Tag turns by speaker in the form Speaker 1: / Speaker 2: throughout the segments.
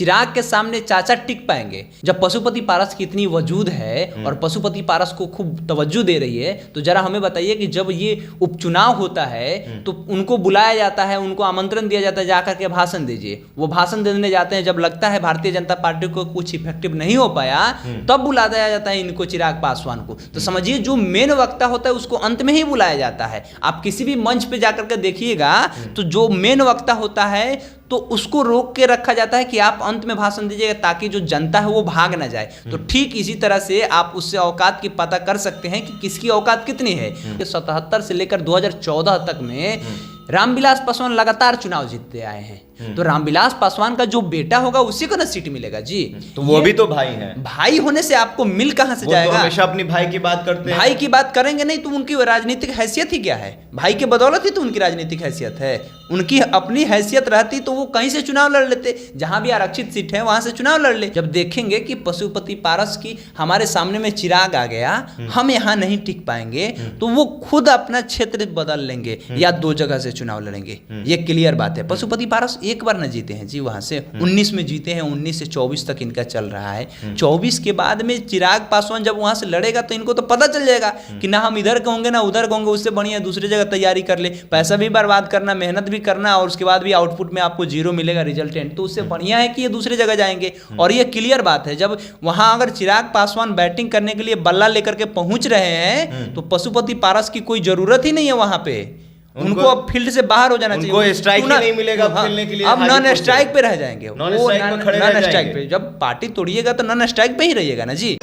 Speaker 1: चिराग के सामने चाचा टिक पाएंगे? जब पशुपति पारस की इतनी वजूद है और पशुपति पारस को खूब तवज्जो दे रही है, तो जरा हमें बताइए कि जब ये उपचुनाव होता है तो उनको बुलाया जाता है, उनको आमंत्रण दिया जाता है जाकर के भाषण दीजिए। वो भाषण देने जाते हैं, जब लगता है भारतीय जनता पार्टी को कुछ इफेक्टिव नहीं हो पाया तब बुला दिया जाता है इनको, चिराग पासवान को। तो समझिए जो मेन वक्ता होता है उसको अंत में ही बुलाया जाता है। आप किसी भी मंच पे जाकर के देखिएगा तो जो मेन वक्ता होता है तो उसको रोक के रखा जाता है कि आप अंत में भाषण दीजिएगा, ताकि जो जनता है वो भाग ना जाए। तो ठीक इसी तरह से आप उससे औकात की पता कर सकते हैं कि किसकी औकात कितनी है। 77 से लेकर 2014 तक में रामविलास पासवान लगातार चुनाव जीतते आए हैं। तो रामविलास पासवान का जो बेटा होगा उसी को ना सीट मिलेगा जी।
Speaker 2: तो वो भी तो भाई हैं।
Speaker 1: भाई होने से आपको मिल कहां से जाएगा?
Speaker 2: तो हमेशा अपनी भाई की बात करते हैं।
Speaker 1: भाई की बात करेंगे नहीं तो उनकी राजनीतिक हैसियत ही क्या है? भाई के बदौलत ही तो उनकी राजनीतिक हैसियत है। उनकी अपनी हैसियत रहती तो वो कहीं से चुनाव लड़ लेते, जहां भी आरक्षित सीट है वहां से चुनाव लड़ ले। जब देखेंगे कि पशुपति पारस की हमारे सामने में चिराग आ गया, हम यहाँ नहीं टिक पाएंगे, तो वो खुद अपना क्षेत्र बदल लेंगे या 2 जगह से चुनाव लड़ेंगे। ये क्लियर बात है। पशुपति पारस एक बार न जीते हैं जी, वहां से 19 में जीते हैं, 19 से 24 तक इनका चल रहा है। 24 के बाद में चिराग पासवान जब वहां से लड़ेगा तो इनको तो पता चल जाएगा कि ना हम इधर कहूंगे ना उधर कहूंगे, उससे बढ़िया दूसरी जगह तैयारी कर ले। पैसा भी बर्बाद करना, मेहनत भी करना और उसके बाद भी आउटपुट में आपको 0 मिलेगा रिजल्टेंट, तो उससे बढ़िया है कि ये दूसरी जगह जाएंगे। और ये क्लियर बात है, जब वहां अगर चिराग पासवान बैटिंग करने के लिए बल्ला लेकर के पहुंच रहे हैं तो पशुपति पारस की कोई जरूरत ही नहीं है वहां पे। उनको अब फील्ड से बाहर हो जाना चाहिए।
Speaker 2: उनको स्ट्राइक ही नहीं मिलेगा खेलने के लिए।
Speaker 1: अब नॉन स्ट्राइक पे रह जाएंगे।
Speaker 2: नॉन स्ट्राइक
Speaker 1: पे जब पार्टी तोड़िएगा तो नॉन स्ट्राइक पे ही रहिएगा ना जी।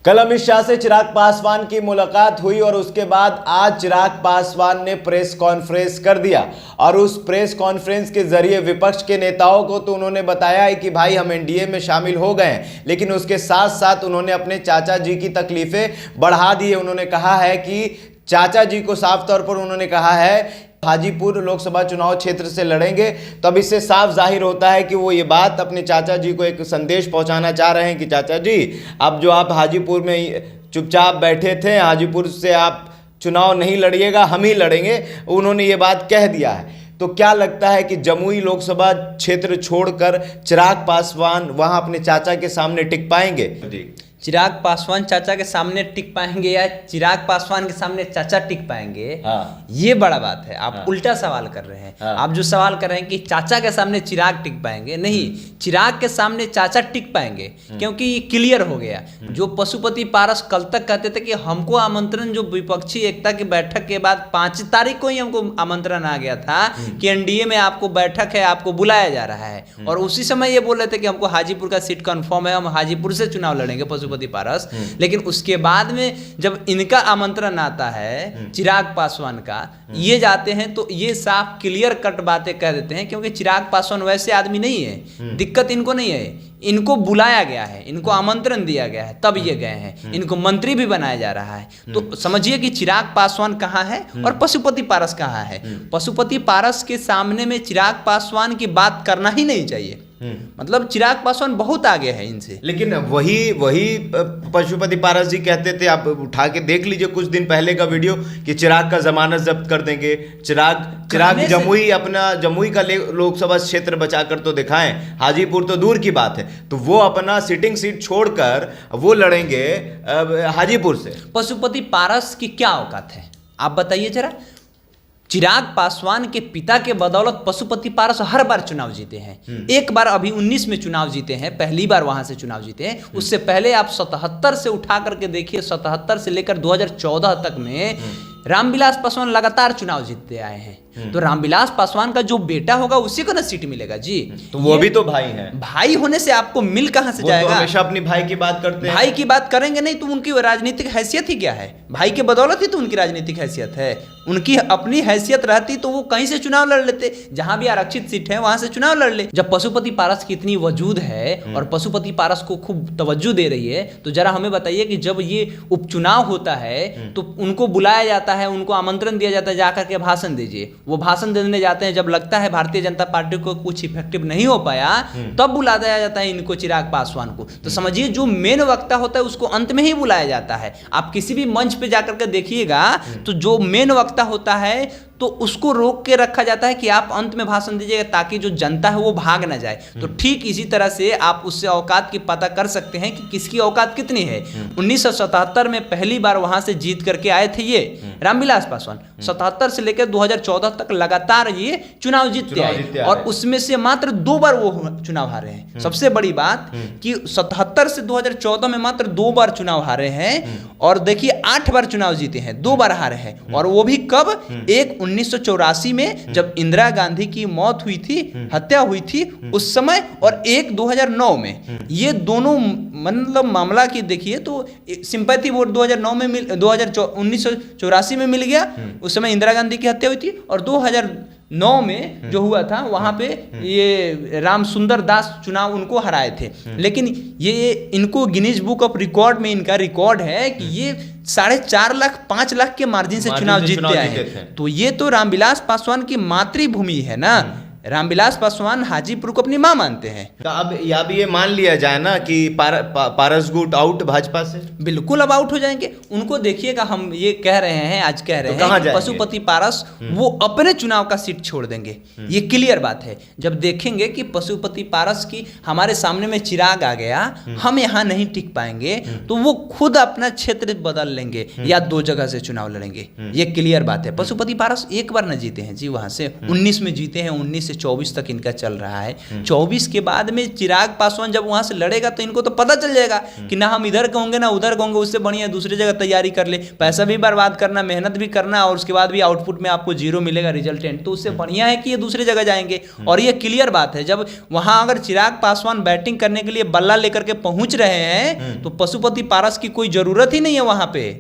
Speaker 2: कल अमित शाह से चिराग पासवान की मुलाकात हुई और उसके बाद आज चिराग पासवान ने प्रेस कॉन्फ्रेंस कर दिया और उस प्रेस कॉन्फ्रेंस के जरिए विपक्ष के नेताओं को तो उन्होंने बताया है कि भाई हम एनडीए में शामिल हो गए हैं, लेकिन उसके साथ साथ उन्होंने अपने चाचा जी की तकलीफें बढ़ा दी है। उन्होंने कहा है कि चाचा जी को साफ तौर पर उन्होंने कहा है हाजीपुर लोकसभा चुनाव क्षेत्र से लड़ेंगे, तो अब इससे साफ जाहिर होता है कि वो ये बात अपने चाचा जी को एक संदेश पहुंचाना चाह रहे हैं कि चाचा जी अब जो आप हाजीपुर में चुपचाप बैठे थे, हाजीपुर से आप चुनाव नहीं लड़िएगा, हम ही लड़ेंगे। उन्होंने ये बात कह दिया है। तो क्या लगता है कि जमुई लोकसभा क्षेत्र छोड़कर चिराग पासवान वहां अपने चाचा के सामने टिक पाएंगे?
Speaker 1: चिराग पासवान चाचा के सामने टिक पाएंगे या चिराग पासवान के सामने चाचा टिक पाएंगे? ये बड़ा बात है। आप उल्टा सवाल कर रहे हैं। आप जो सवाल कर रहे हैं कि चाचा के सामने चिराग टिक पाएंगे, नहीं, चिराग के सामने चाचा टिक पाएंगे, क्योंकि ये क्लियर हो गया। जो पशुपति पारस कल तक कहते थे कि हमको आमंत्रण, जो विपक्षी एकता की बैठक के बाद 5 तारीख को ही हमको आमंत्रण आ गया था कि एनडीए में आपको बैठक है, आपको बुलाया जा रहा है, और उसी समय ये बोल रहे थे कि हमको हाजीपुर का सीट कंफर्म है, हम हाजीपुर से चुनाव लड़ेंगे पशुपति पारस। लेकिन उसके बाद में जब इनका आमंत्रण आता है चिराग पासवान का, ये जाते हैं तो ये साफ क्लियर कट बातें कह देते हैं, क्योंकि चिराग पासवान वैसे आदमी नहीं है। दिक्कत इनको नहीं है, इनको बुलाया गया है, इनको आमंत्रण दिया गया है, तब ये गए हैं। इनको मंत्री भी बनाया जा रहा है। तो समझिए कि चिराग पासवान कहाँ है और पशुपति पारस कहाँ है। पशुपति पारस के सामने में चिराग पासवान की बात करना ही नहीं चाहिए। मतलब चिराग पासवान बहुत आगे है इनसे।
Speaker 2: लेकिन वही पशुपति पारस जी कहते थे, आप उठा के देख लीजिए कुछ दिन पहले का वीडियो, कि चिराग का जमानत जब्त कर देंगे। चिराग जमुई का लोकसभा क्षेत्र बचाकर तो दिखाएं, हाजीपुर तो दूर की बात है। तो वो अपना सिटिंग सीट छोड़कर वो लड़ेंगे हाजीपुर से।
Speaker 1: पशुपति पारस की क्या औकात है आप बताइए जरा। चिराग पासवान के पिता के बदौलत पशुपति पारस हर बार चुनाव जीते हैं। एक बार अभी 19 में चुनाव जीते हैं, पहली बार वहां से चुनाव जीते हैं। उससे पहले आप 77 से उठा करके देखिए, 77 से लेकर 2014 तक में रामविलास पासवान लगातार चुनाव जीतते आए हैं। तो रामविलास पासवान का जो बेटा होगा उसी को ना सीट मिलेगा जी।
Speaker 2: तो वो भी तो भाई हैं।
Speaker 1: भाई होने से आपको मिल कहां से जाएगा?
Speaker 2: तो हमेशा अपनी भाई की बात करते हैं।
Speaker 1: भाई की बात करेंगे नहीं तो उनकी राजनीतिक हैसियत ही क्या है? भाई के बदौलत ही तो उनकी राजनीतिक हैसियत है। उनकी अपनी हैसियत रहती तो वो कहीं से चुनाव लड़ लेते, जहां भी आरक्षित सीट है वहां से चुनाव लड़ ले। जब पशुपति पारस की इतनी वजूद है और पशुपति पारस को खूब तवज्जो दे रही है, तो जरा हमें बताइए कि जब ये उपचुनाव होता है तो उनको बुलाया जाता है, उनको आमंत्रण दिया जाता है जाकर के भाषण दीजिए। वो भाषण देने जाते हैं, जब लगता है भारतीय जनता पार्टी को कुछ इफेक्टिव नहीं हो पाया तब बुला दिया जाता है इनको, चिराग पासवान को। तो समझिए जो मेन वक्ता होता है उसको अंत में ही बुलाया जाता है। आप किसी भी मंच पे जाकर के देखिएगा तो जो मेन वक्ता होता है तो उसको रोक के रखा जाता है कि आप अंत में भाषण दीजिएगा ताकि जो जनता है वो भाग ना जाए। तो ठीक इसी तरह से आप उससे औकात की पता कर सकते हैं कि किसकी औकात कितनी है। 1977 में पहली बार वहां से जीत करके आए थे ये रामविलास पासवान। 77 से लेकर 2014 तक लगातार ये चुनाव जीतते आए और उसमें से मात्र 2 बार वो चुनाव हारे हैं। सबसे बड़ी बात कि 77 से 2014 में मात्र 2 बार चुनाव हारे हैं और देखिए 8 बार चुनाव जीते हैं, 2 बार हारे हैं। और वो भी कब? एक 1984 में जब इंदिरा गांधी की मौत हुई थी, हत्या हुई थी उस समय, और एक 2009 में। ये दोनों मतलब मामला की देखिए तो सिंपैथी वोट 2009 में 1984 में मिल गया, उस समय इंदिरा गांधी की हत्या हुई थी। और 2009 में जो हुआ था वहां पे ये राम सुंदर दास चुनाव उनको हराए थे। लेकिन ये इनको गिनीज बुक ऑफ रिकॉर्ड में इनका रिकॉर्ड है कि ये 4.5 लाख 5 लाख के मार्जिन से चुनाव जीतते आए हैं। तो ये तो रामविलास पासवान की मातृभूमि है ना। रामविलास पासवान हाजीपुर को अपनी मां मानते हैं।
Speaker 2: तो अब ये मान लिया जाए ना कि पारस गुट आउट भाजपा से?
Speaker 1: बिल्कुल अब आउट हो जाएंगे। उनको देखिएगा, हम ये कह रहे हैं, आज कह रहे हैं कि पशुपति पारस वो अपने चुनाव का सीट छोड़ देंगे। ये क्लियर बात है। जब देखेंगे कि पशुपति पारस की हमारे सामने में चिराग आ गया, हम यहाँ नहीं टिक पाएंगे, तो वो खुद अपना क्षेत्र बदल लेंगे या 2 जगह से चुनाव लड़ेंगे। ये क्लियर बात है। पशुपति पारस एक बार न जीते हैं जी, वहां से 19 में जीते हैं, 19 से 24 तक इनका चल रहा है। 24 के बाद में चिराग पासवान जब वहां से लड़ेगा तो इनको तो पता चल जाएगा कि ना हम इधर कहूंगे ना उधर कहूंगे, उससे बढ़िया दूसरी जगह तैयारी कर ले। पैसा भी बर्बाद करना, मेहनत भी करना और उसके बाद भी आउटपुट में आपको 0 मिलेगा रिजल्टेंट, तो उससे बढ़िया है कि ये दूसरी जगह जाएंगे। और ये क्लियर बात है, जब वहां अगर चिराग पासवान बैटिंग करने के लिए बल्ला लेकर के पहुंच रहे हैं तो पशुपति पारस की कोई जरूरत ही नहीं है वहां पे।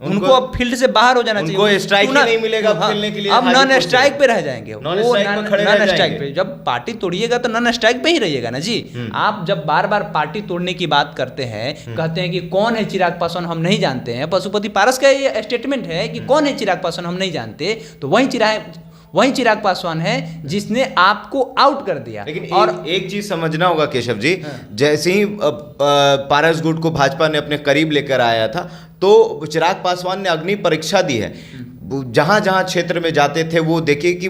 Speaker 1: उनको अब फील्ड से बाहर हो जाना चाहिए।
Speaker 2: उनको स्ट्राइक ही नहीं मिलेगा खेलने के लिए।
Speaker 1: अब नॉन स्ट्राइक पे रह जाएंगे। नॉन स्ट्राइक पे जब पार्टी तोड़िएगा तो नॉन स्ट्राइक पे ही रहिएगा ना जी। आप जब बार बार पार्टी तोड़ने की बात करते हैं, कहते हैं कि कौन है चिराग पासवान हम नहीं जानते हैं, पशुपति पारस का ये स्टेटमेंट है कि कौन है चिराग पासवान हम नहीं जानते, तो वही चिराग पासवान है जिसने आपको आउट कर दिया।
Speaker 2: लेकिन और एक चीज समझना होगा केशव जी, जैसे ही पारस गुट को भाजपा ने अपने करीब लेकर आया था तो चिराग पासवान ने अग्नि परीक्षा दी है। जहां जहां क्षेत्र में जाते थे वो देखिए कि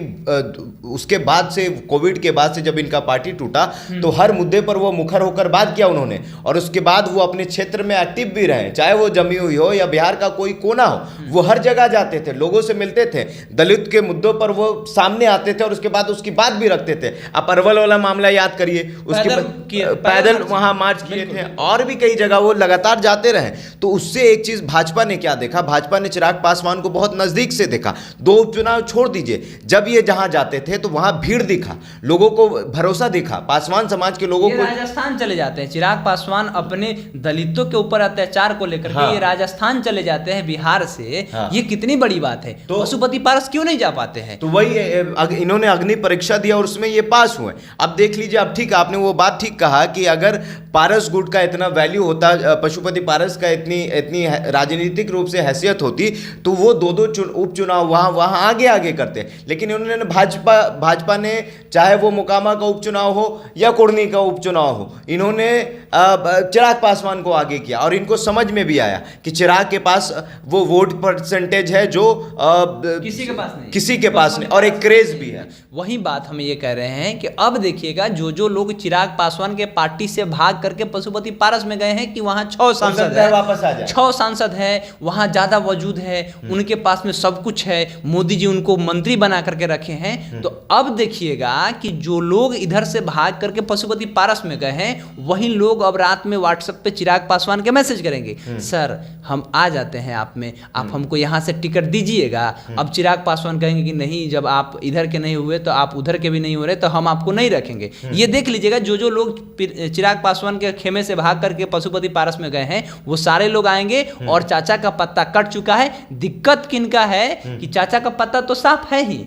Speaker 2: उसके बाद से, कोविड के बाद से जब इनका पार्टी टूटा तो हर मुद्दे पर वो मुखर होकर बात किया उन्होंने। और उसके बाद वो अपने क्षेत्र में एक्टिव भी रहे, चाहे वो जमुई हो या बिहार का कोई कोना हो, वो हर जगह जाते थे, लोगों से मिलते थे, दलित के मुद्दों पर वो सामने आते थे और उसके बाद उसकी बात भी रखते थे। आप अरवल वाला मामला याद करिए, उसके पैदल वहां मार्च किए थे और भी कई जगह वो लगातार जाते रहे। तो उससे एक चीज भाजपा ने क्या देखा, भाजपा ने चिराग पासवान को बहुत नजदीक से देखा। 2 उपचुनाव छोड़ दीजिए, जब ये जहां जाते थे तो वहां भीड़ दिखा, लोगों को भरोसा दिखा, पासवान समाज के लोगों को।
Speaker 1: राजस्थान चले जाते हैं चिराग पासवान अपने दलितों के ऊपर अत्याचार को लेकर के, ये राजस्थान चले जाते हैं बिहार से। ये कितनी बड़ी बात है। तो पशुपति पारस क्यों नहीं जा पाते हैं?
Speaker 2: तो वही इन्होंने अग्नि परीक्षा दिया और उसमें ये पास हुए। अब देख लीजिए, अब ठीक आपने वो बात ठीक कहा कि अगर पारस गुट का इतना वैल्यू होता, पशुपति पारस का इतनी राजनीतिक रूप से हैसियत होती, तो वो 2 उपचुनाव वहां आगे करते। लेकिन उन्होंने भाजपा ने, चाहे वो मोकामा का उपचुनाव हो या कुर्नी का उपचुनाव हो, इन्होंने चिराग पासवान को आगे किया। और इनको समझ में भी आया कि चिराग के पास वो वोट परसेंटेज है जो
Speaker 1: किसी
Speaker 2: के पास नहीं, और एक क्रेज भी है।
Speaker 1: वही बात हम ये कह रहे हैं कि अब देखिएगा, जो लोग चिराग पासवान के पार्टी से भाग करके पशुपति पारस में गए हैं कि वहां 6 सांसद है,
Speaker 2: वापस आ जाए,
Speaker 1: 6 सांसद है, वहां ज्यादा वजूद है, उनके पास में सब कुछ है, मोदी जी उनको मंत्री बना करके रखे हैं। तो अब देखिएगा कि जो लोग इधर से भाग करके पशुपति पारस में गए हैं, वही लोग अब रात में व्हाट्सएप पे चिराग पासवान के मैसेज करेंगे, सर हम आ जाते हैं आप में, आप हमको यहाँ से टिकट दीजिएगा। अब चिराग पासवान कहेंगे कि नहीं, जब आप इधर के नहीं हुए तो आप उधर के भी नहीं हो रहे, तो हम आपको नहीं रखेंगे। ये देख लीजिएगा, जो लोग चिराग पासवान के खेमे से भाग करके पशुपति पारस में गए हैं, वो सारे लोग आएंगे। और चाचा का पत्ता कट चुका है। दिक्कत किनका है कि चाचा का पत्ता तो साफ है ही,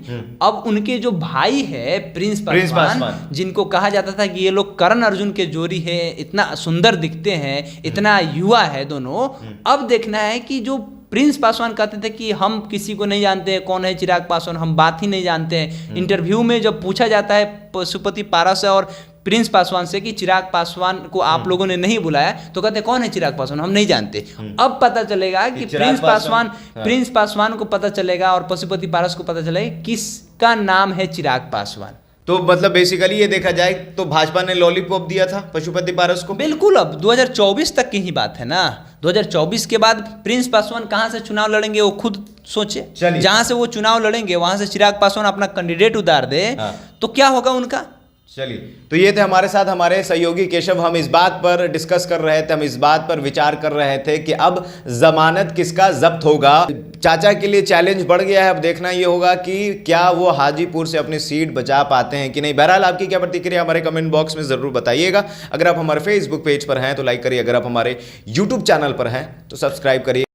Speaker 1: अब उनके जो भाई है प्रिंस पासवान, जिनको कहा जाता था कि ये लोग करण अर्जुन के जोड़ी है, इतना सुंदर दिखते हैं, इतना युवा है दोनों। अब देखना है कि जो प्रिंस पासवान कहते थे कि हम किसी को नहीं जानते हैं, कौन है चिराग पासवान, हम बात ही नहीं जानते हैं। इंटरव्यू में जब पूछा जाता है पशुपति पारस और प्रिंस पासवान से कि चिराग पासवान को आप लोगों ने नहीं बुलाया, तो कहते कौन है चिराग पासवान, हम नहीं जानते। अब पता चलेगा कि प्रिंस पासवान को पता चलेगा और पशुपति पारस को पता चलेगा किसका नाम है चिराग पासवान।
Speaker 2: तो मतलब बेसिकली ये देखा जाए तो भाजपा ने लॉलीपॉप दिया था पशुपति पारस को।
Speaker 1: बिल्कुल, अब 2024 तक की ही बात है ना। 2024 के बाद प्रिंस पासवान कहां से चुनाव लड़ेंगे वो खुद सोचे। जहां से वो चुनाव लड़ेंगे वहां से चिराग पासवान अपना कैंडिडेट उतार दे तो क्या होगा उनका।
Speaker 2: चलिए, तो ये थे हमारे साथ हमारे सहयोगी केशव। हम इस बात पर डिस्कस कर रहे थे, हम इस बात पर विचार कर रहे थे कि अब जमानत किसका जब्त होगा। चाचा के लिए चैलेंज बढ़ गया है, अब देखना ये होगा कि क्या वो हाजीपुर से अपनी सीट बचा पाते हैं कि नहीं। बहरहाल आपकी क्या प्रतिक्रिया हमारे कमेंट बॉक्स में जरूर बताइएगा। अगर आप हमारे फेसबुक पेज पर हैं तो लाइक करिए, अगर आप हमारे यूट्यूब चैनल पर हैं तो सब्सक्राइब करिए।